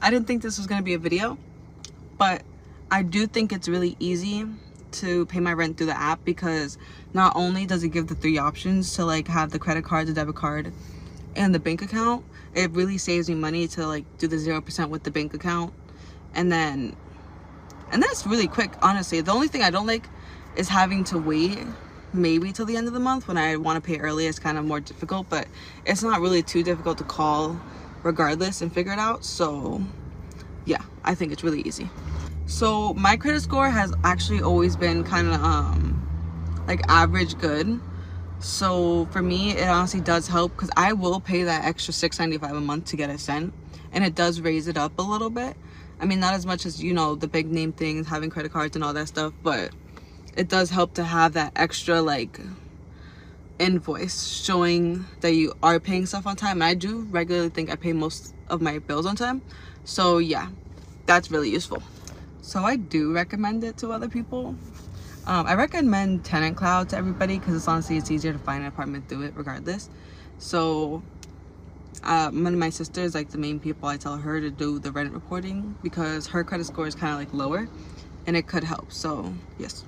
I didn't think this was going to be a video, but I do think it's really easy to pay my rent through the app, because not only does it give the 3 options to like have the credit card, the debit card, and the bank account, it really saves me money to like do the 0% with the bank account, and that's really quick, honestly. The only thing I don't like is having to wait maybe till the end of the month. When I want to pay early, it's kind of more difficult, but it's not really too difficult to call regardless and figure it out. So yeah, I think it's really easy. So my credit score has actually always been kind of like average good. So for me, it honestly does help, because I will pay that extra $6.95 a month to get a cent, and it does raise it up a little bit. I mean, not as much as, you know, the big name things, having credit cards and all that stuff, but it does help to have that extra like invoice showing that you are paying stuff on time. And I do regularly think I pay most of my bills on time. So yeah, that's really useful. So I do recommend it to other people. I recommend TenantCloud to everybody, because honestly it's easier to find an apartment through it regardless. So one of my sisters, like the main people, I tell her to do the rent reporting, because her credit score is kind of like lower and it could help. So yes.